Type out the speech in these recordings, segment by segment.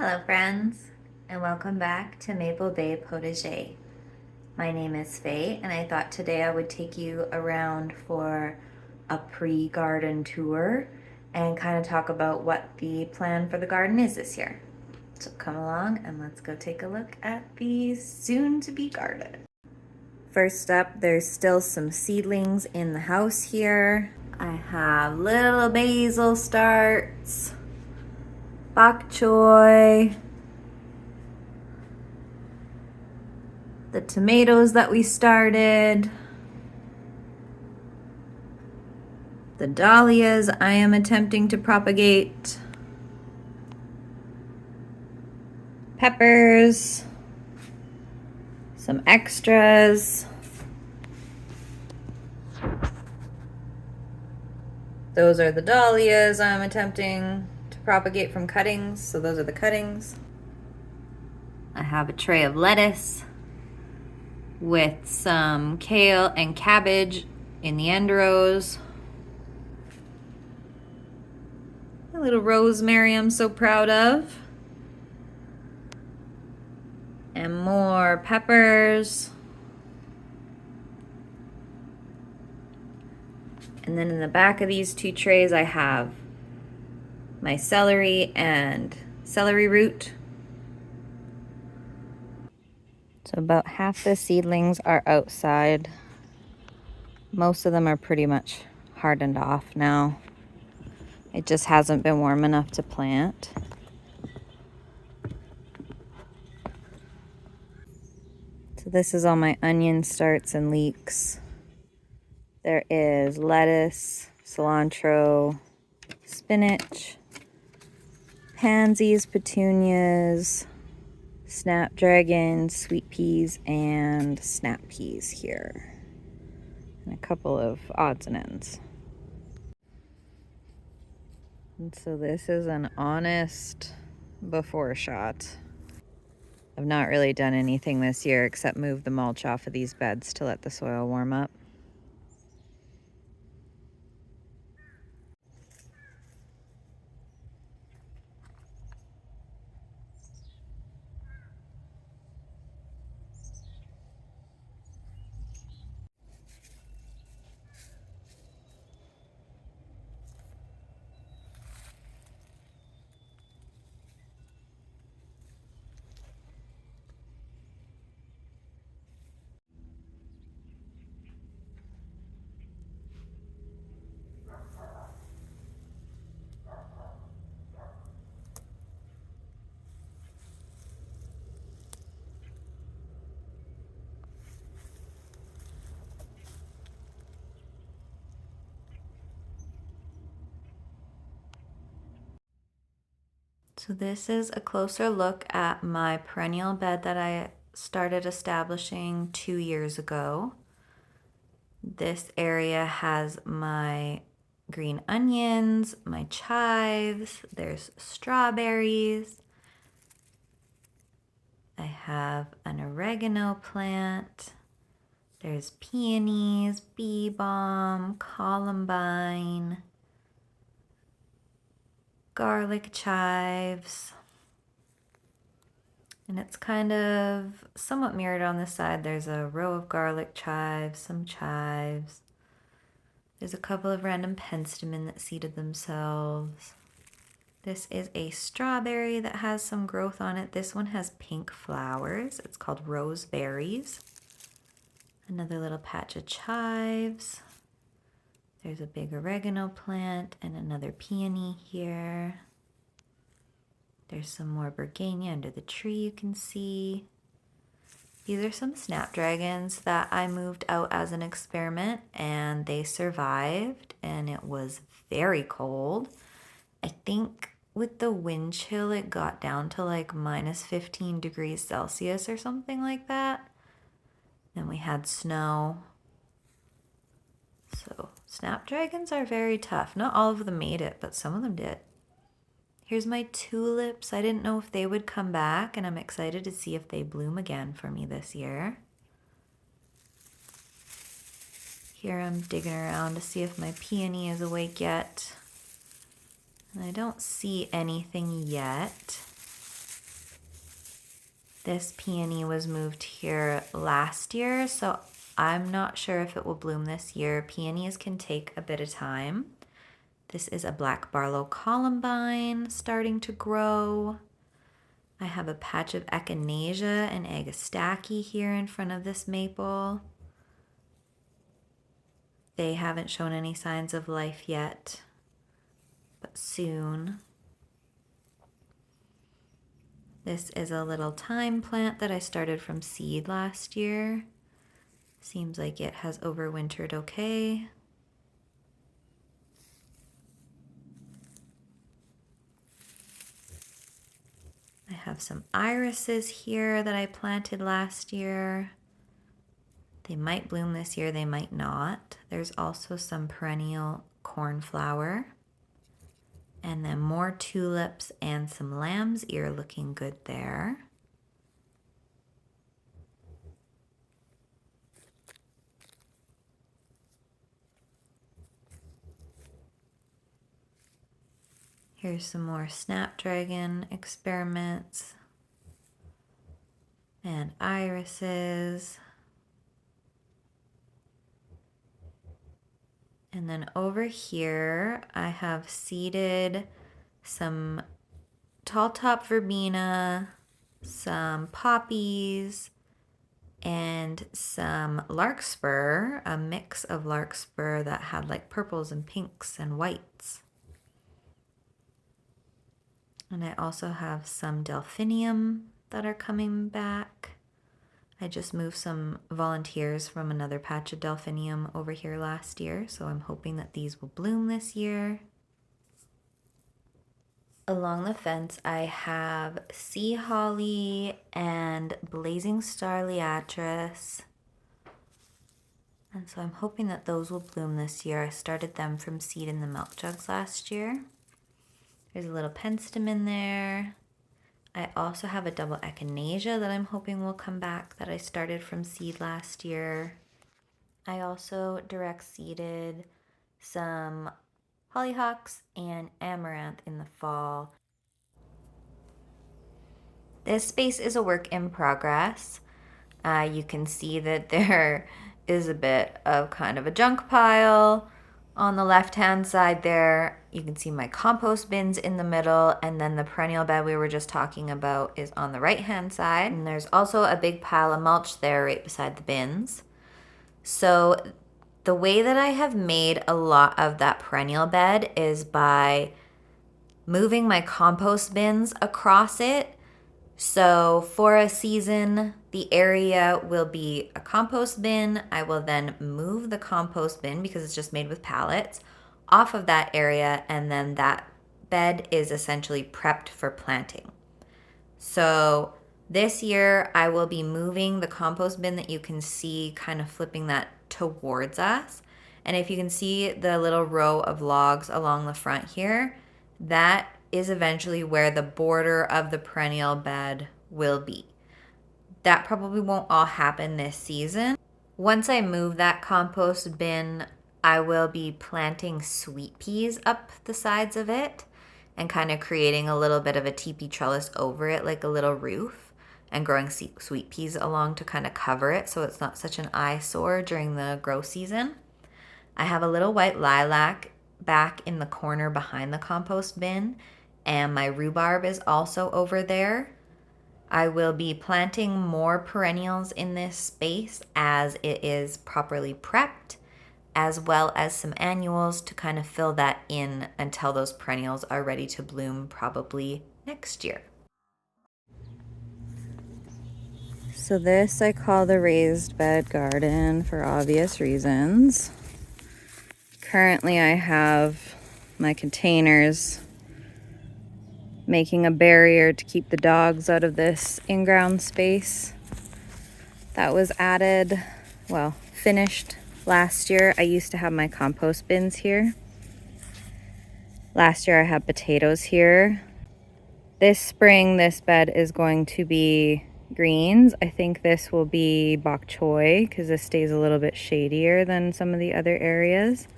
Hello friends, and welcome back to Maple Bay Potager. My name is Faye, and I thought today I would take you around for a pre-garden tour and kind of talk about what the plan for the garden is this year. So come along and let's go take a look at the soon-to-be garden. First up, there's still some seedlings in the house here. I have little basil starts, bok choy, the tomatoes that we started, the dahlias I am attempting to propagate, peppers, some extras. Those are the dahlias I'm attempting to propagate from cuttings, so those are the cuttings. I have a tray of lettuce with some kale and cabbage in the end rows. A little rosemary I'm so proud of. And more peppers. And then in the back of these two trays I have my celery and celery root. So about half the seedlings are outside. Most of them are pretty much hardened off now. It just hasn't been warm enough to plant. So this is all my onion starts and leeks. There is lettuce, cilantro, spinach, pansies, petunias, snapdragons, sweet peas, and snap peas here. And a couple of odds and ends. And so this is an honest before shot. I've not really done anything this year except move the mulch off of these beds to let the soil warm up. So this is a closer look at my perennial bed that I started establishing 2 years ago. This area has my green onions, my chives, there's strawberries. I have an oregano plant. There's peonies, bee balm, columbine, garlic chives. And it's kind of somewhat mirrored on the side. There's a row of garlic chives, some chives. There's a couple of random penstemon that seeded themselves. This is a strawberry that has some growth on it. This one has pink flowers. It's called roseberries. Another little patch of chives. There's a big oregano plant and another peony here. There's some more bergania under the tree you can see. These are some snapdragons that I moved out as an experiment and they survived and it was very cold. I think with the wind chill it got down to like minus 15 degrees Celsius or something like that. Then we had snow. So snapdragons are very tough. Not all of them made it, but some of them did. Here's my tulips. I didn't know if they would come back, and I'm excited to see if they bloom again for me this year. Here I'm digging around to see if my peony is awake yet. And I don't see anything yet. This peony was moved here last year, so I'm not sure if it will bloom this year. Peonies can take a bit of time. This is a black Barlow columbine starting to grow. I have a patch of echinacea and agastache here in front of this maple. They haven't shown any signs of life yet, but soon. This is a little thyme plant that I started from seed last year. Seems like it has overwintered okay. I have some irises here that I planted last year. They might bloom this year, they might not. There's also some perennial cornflower. And then more tulips and some lamb's ear looking good there. Here's some more snapdragon experiments and irises. And then over here, I have seeded some tall top verbena, some poppies, and some larkspur, a mix of larkspur that had like purples and pinks and whites. And I also have some delphinium that are coming back. I just moved some volunteers from another patch of delphinium over here last year, so I'm hoping that these will bloom this year. Along the fence, I have sea holly and blazing star liatris. And so I'm hoping that those will bloom this year. I started them from seed in the milk jugs last year. There's a little penstemon there. I also have a double echinacea that I'm hoping will come back that I started from seed last year. I also direct seeded some hollyhocks and amaranth in the fall. This space is a work in progress. You can see that there is a bit of kind of a junk pile on the left-hand side there. You can see my compost bins in the middle, and then the perennial bed we were just talking about is on the right-hand side. And there's also a big pile of mulch there right beside the bins. So the way that I have made a lot of that perennial bed is by moving my compost bins across it. So for a season, the area will be a compost bin. I will then move the compost bin, because it's just made with pallets, off of that area, and then that bed is essentially prepped for planting. So this year I will be moving the compost bin that you can see, kind of flipping that towards us. And if you can see the little row of logs along the front here, that is eventually where the border of the perennial bed will be. That probably won't all happen this season. Once I move that compost bin, I will be planting sweet peas up the sides of it and kind of creating a little bit of a teepee trellis over it, like a little roof, and growing sweet peas along to kind of cover it so it's not such an eyesore during the grow season. I have a little white lilac back in the corner behind the compost bin, and my rhubarb is also over there. I will be planting more perennials in this space as it is properly prepped, as well as some annuals to kind of fill that in until those perennials are ready to bloom probably next year. So this I call the raised bed garden for obvious reasons. Currently I have my containers making a barrier to keep the dogs out of this in-ground space that was added, well, finished last year. I used to have my compost bins here. Last year I had potatoes here. This spring this bed is going to be greens. I think this will be bok choy because this stays a little bit shadier than some of the other areas.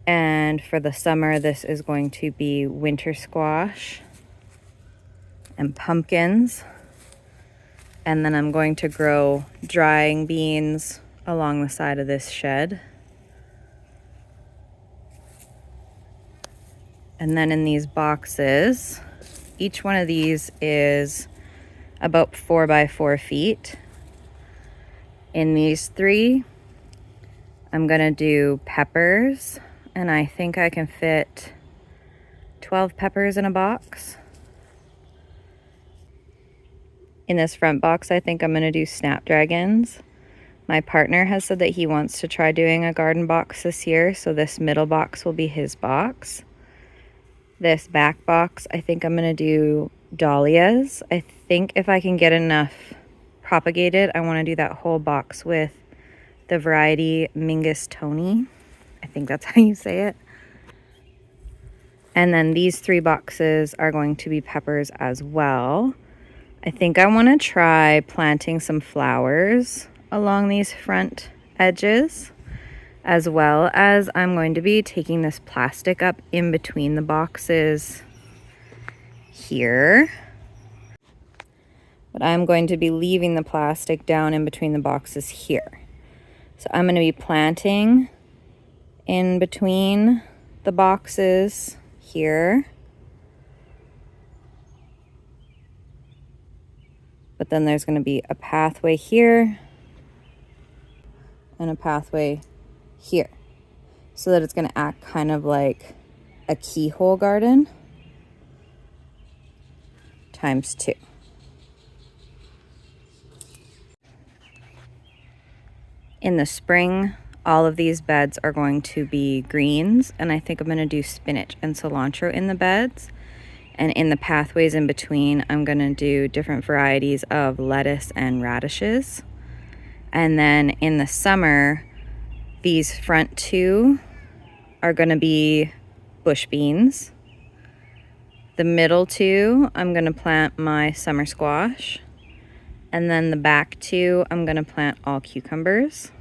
And for the summer, this is going to be winter squash and pumpkins. And then I'm going to grow drying beans along the side of this shed. And then in these boxes, each one of these is about 4 by 4 feet. In these 3, I'm gonna do peppers, and I think I can fit 12 peppers in a box. In this front box, I think I'm gonna do snapdragons. My partner has said that he wants to try doing a garden box this year, so this middle box will be his box. This back box, I think I'm gonna do dahlias. I think if I can get enough propagated, I wanna do that whole box with the variety Mingus Tony. I think that's how you say it. And then these 3 boxes are going to be peppers as well. I think I want to try planting some flowers along these front edges, as well as I'm going to be taking this plastic up in between the boxes here. But I'm going to be leaving the plastic down in between the boxes here. So I'm going to be planting in between the boxes here. But then there's going to be a pathway here and a pathway here, so that it's going to act kind of like a keyhole garden times 2. In the spring, all of these beds are going to be greens, and I think I'm going to do spinach and cilantro in the beds. And in the pathways in between, I'm going to do different varieties of lettuce and radishes. And then in the summer, these front 2 are going to be bush beans. The middle 2, I'm going to plant my summer squash. And then the back 2, I'm going to plant all cucumbers.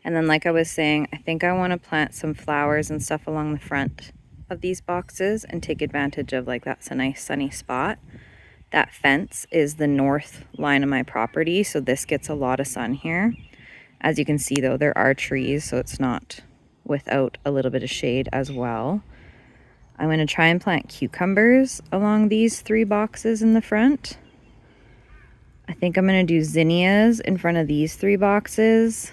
And then, like I was saying, I think I want to plant some flowers and stuff along the front of these boxes and take advantage of, like, that's a nice sunny spot. That fence is the north line of my property, so this gets a lot of sun here. As you can see, though, there are trees, so it's not without a little bit of shade as well. I'm going to try and plant cucumbers along these 3 boxes in the front. I think I'm going to do zinnias in front of these 3 boxes.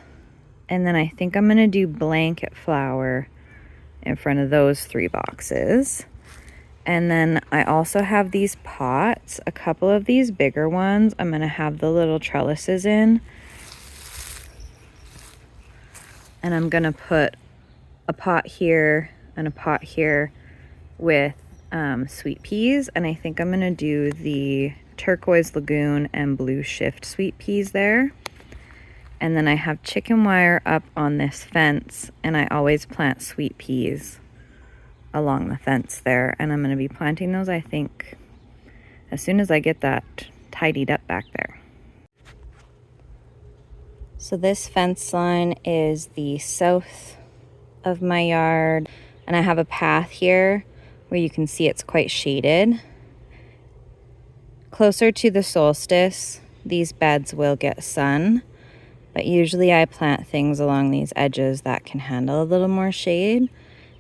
And then I think I'm going to do blanket flower in front of those 3 boxes. And then I also have these pots, a couple of these bigger ones I'm going to have the little trellises in. And I'm going to put a pot here and a pot here with sweet peas. And I think I'm going to do the turquoise lagoon and blue shift sweet peas there. And then I have chicken wire up on this fence, and I always plant sweet peas along the fence there. And I'm going to be planting those, I think, as soon as I get that tidied up back there. So this fence line is the south of my yard, and I have a path here where you can see it's quite shaded. Closer to the solstice, these beds will get sun. But usually I plant things along these edges that can handle a little more shade,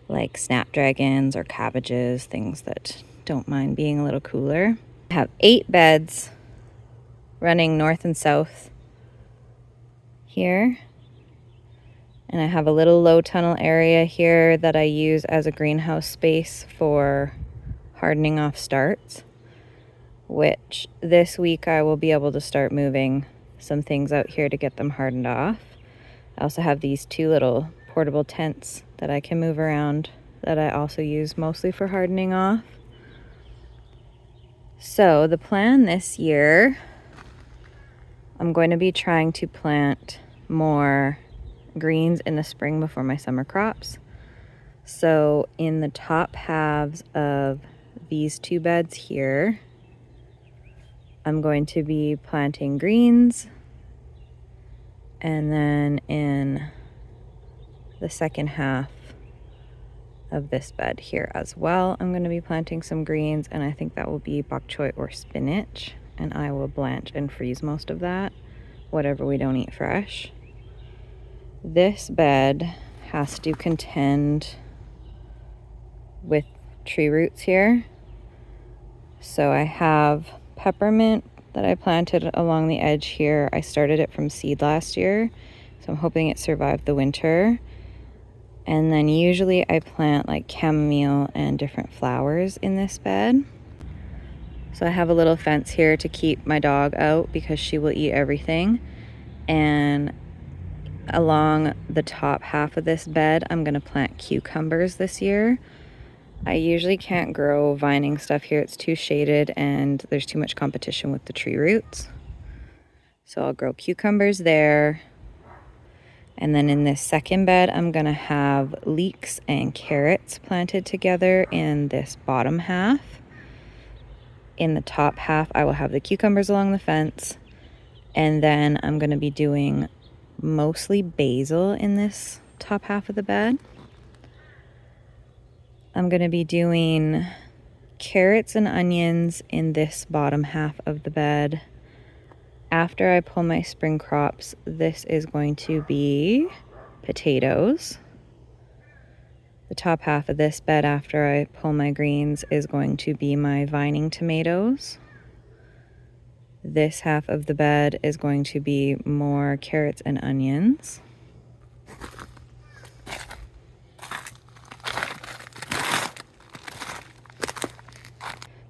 like snapdragons or cabbages, things that don't mind being a little cooler. I have 8 beds running north and south here. And I have a little low tunnel area here that I use as a greenhouse space for hardening off starts, which this week I will be able to start moving some things out here to get them hardened off. I also have these 2 little portable tents that I can move around that I also use mostly for hardening off. So the plan this year, I'm going to be trying to plant more greens in the spring before my summer crops. So in the top halves of these 2 beds here, I'm going to be planting greens, and then in the second half of this bed here as well, I'm going to be planting some greens, and I think that will be bok choy or spinach. and I will blanch and freeze most of that, whatever we don't eat fresh. This bed has to contend with tree roots here. So I have peppermint that I planted along the edge here. I started it from seed last year, so I'm hoping it survived the winter. And then usually I plant like chamomile and different flowers in this bed. So I have a little fence here to keep my dog out because she will eat everything. And along the top half of this bed, I'm gonna plant cucumbers this year. I usually can't grow vining stuff here. It's too shaded and there's too much competition with the tree roots. So I'll grow cucumbers there. And then in this second bed, I'm gonna have leeks and carrots planted together in this bottom half. In the top half, I will have the cucumbers along the fence. And then I'm gonna be doing mostly basil in this top half of the bed. I'm gonna be doing carrots and onions in this bottom half of the bed. After I pull my spring crops, this is going to be potatoes. The top half of this bed after I pull my greens is going to be my vining tomatoes. This half of the bed is going to be more carrots and onions.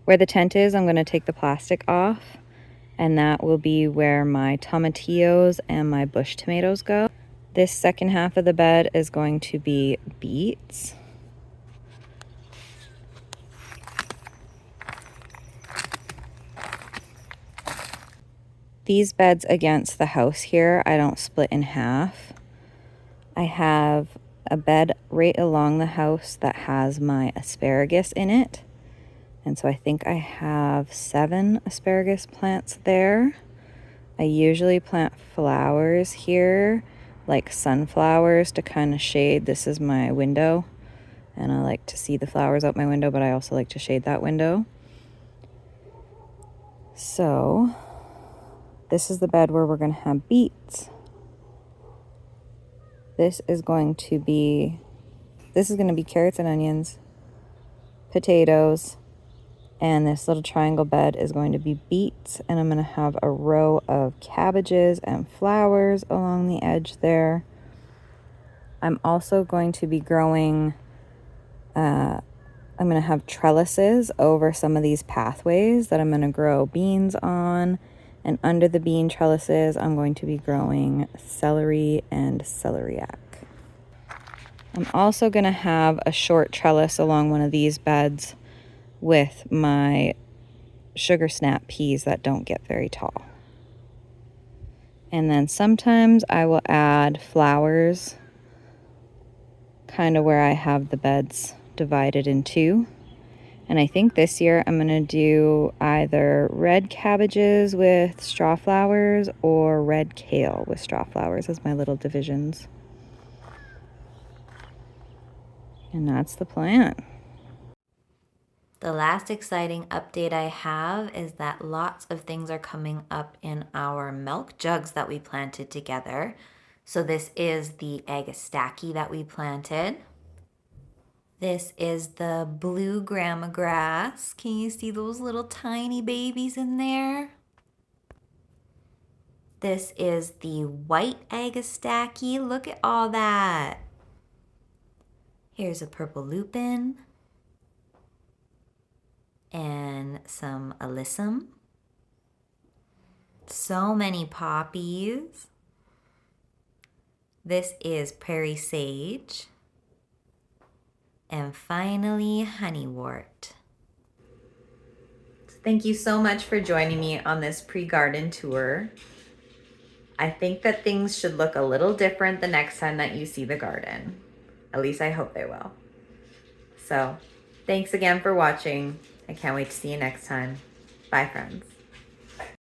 Where the tent is, I'm going to take the plastic off, and that will be where my tomatillos and my bush tomatoes go. This second half of the bed is going to be beets. These beds against the house here, I don't split in half. I have a bed right along the house that has my asparagus in it. And so I think I have 7 asparagus plants there. I usually plant flowers here, like sunflowers, to kind of shade. This is my window, and I like to see the flowers out my window, but I also like to shade that window. So this is the bed where we're going to have beets. This is going to be carrots and onions, potatoes, and this little triangle bed is going to be beets, and I'm going to have a row of cabbages and flowers along the edge there. I'm also going to be growing, I'm going to have trellises over some of these pathways that I'm going to grow beans on, and under the bean trellises I'm going to be growing celery and celeriac. I'm also going to have a short trellis along one of these beds with my sugar snap peas that don't get very tall. And then sometimes I will add flowers kind of where I have the beds divided in two. And I think this year I'm going to do either red cabbages with straw flowers or red kale with straw flowers as my little divisions. And that's the plant. The last exciting update I have is that lots of things are coming up in our milk jugs that we planted together. So this is the Agastache that we planted. This is the blue grama grass. Can you see those little tiny babies in there? This is the white Agastache. Look at all that. Here's a purple lupin. And some alyssum. So many poppies. This is prairie sage. And finally, honeywort. Thank you so much for joining me on this pre-garden tour. I think that things should look a little different the next time that you see the garden. At least I hope they will. So, thanks again for watching. I can't wait to see you next time. Bye, friends.